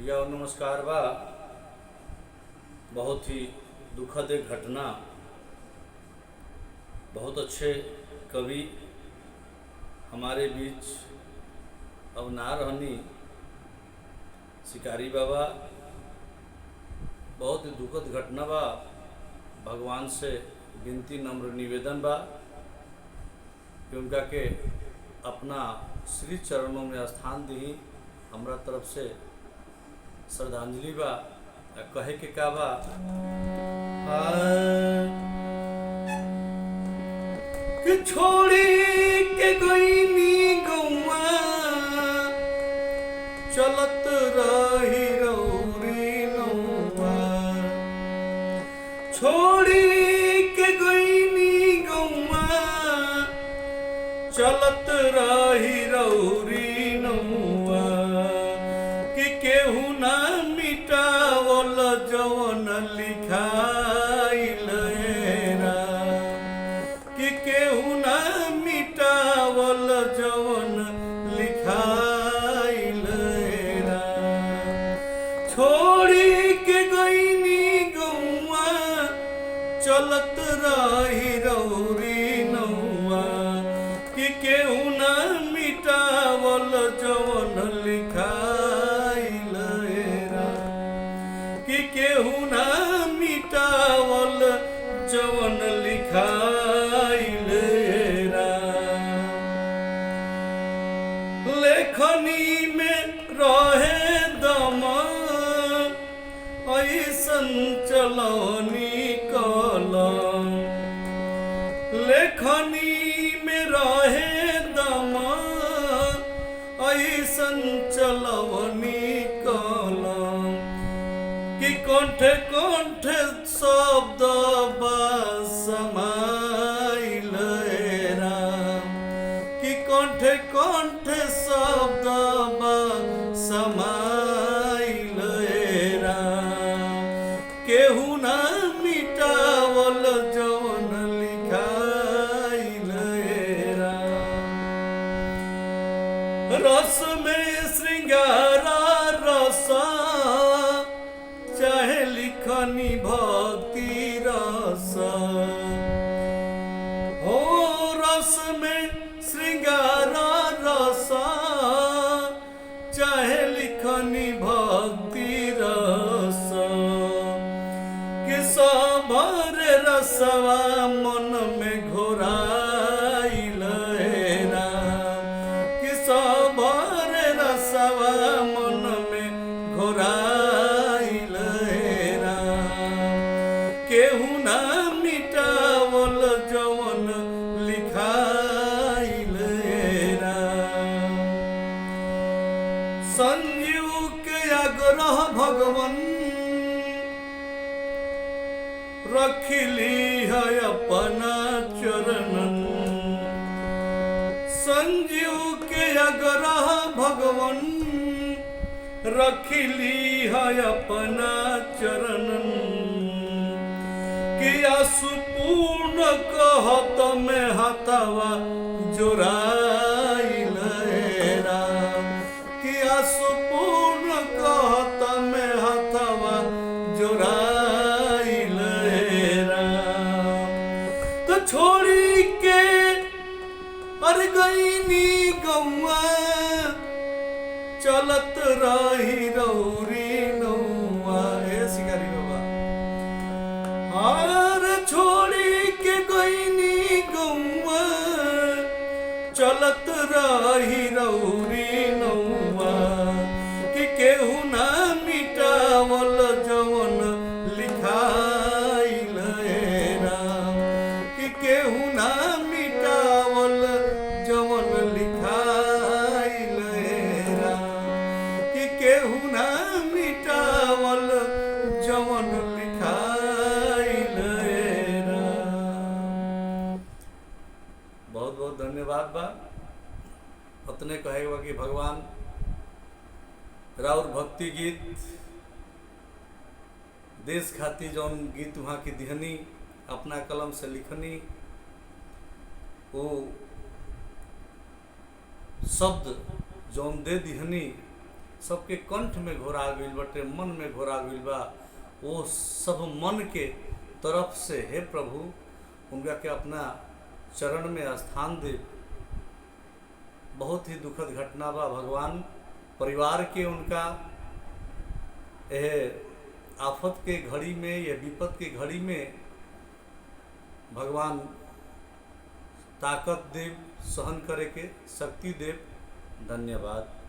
भैया और नमस्कार बा। बहुत ही दुखद एक घटना। बहुत अच्छे कवि हमारे बीच अब ना रहनी, शिकारी बाबा। बहुत ही दुखद घटना बा। भगवान से विनती नम्र निवेदन बा कि उनका के अपना श्री चरणों में स्थान दी। हमरा तरफ से श्रद्धांजलि बा। कहे के का बा, कि छोड़ी के गईनी गौआ चलत रही रौरी नौआ। छोड़ी के गईनी गौआ चलत रही रौरी नौआ। कि केहू ना मिटावल जवन लिखाइल राम। कि केहू ना मिटावल जवन लिखाइल राम। छोड़ी के गईनी गौआ चलत रही रौरी नौआ। कि केहू ना मिटावल जवन लिखाइल राम। कि केहू ना मिटावल जवन लिखाइल राम। लेखनी में रहे दम ऐसन चलनी कलम। लेखनी में रहे दम ऐसन चलवनी कलम। कि कंठे कंठे शब्द बा समाइल राम। कि कंठे कंठे शब्द बा समाइल राम। केहू ना मिटावल जवन लिखाइल राम। रस में श्रृंगारा रस चाहे लिखनी भक्ति रस। हो रस में श्रृंगारा रस चाहे लिखनी भक्ति रस। कि सबर रसवा मन में घोराइल राम। कि सबर रसवा मन में घोराइल राम। केहू ना मिटावल जवन लिखाइल राम। संजीव के आग्रह भगवन रखिली है अपना चरणन। संजीव के आग्रह भगवन रखिली है अपना चरणन। कि असुपूर्ण कहत में हथवा जोराइल राम। कि असुपूर्ण कहत में हथवा जोराइल राम। तो छोड़ी के अर गईनी गौआ चलत रही रौरी नौआ। हे शिकारी बाबा, हार छोड़ी के गईनी गौआ चलत रही रौरी नौआ। कि केहू ना मिटावल जवन लिखाइल राम। कि केहू ना मिटावल जवन लिखाइल राम। कि केहू ना मिटावल जवन लिखाइल राम। बहुत बहुत धन्यवाद बा। अपने कहेगा कि भगवान राउर भक्ति गीत देश खाती जौन गीत वहाँ की दिहनी अपना कलम से लिखनी, वो शब्द जौन दे दिहनी सबके कंठ में घोरा गइल बाटे, मन में घोरा गइल बा। वो सब मन के तरफ से हे प्रभु उनका के अपना चरण में स्थान दे। बहुत ही दुखद घटना बा भगवान, परिवार के उनका यह आफत के घड़ी में या विपद के घड़ी में भगवान ताकत देव, सहन करे के शक्ति देव। धन्यवाद।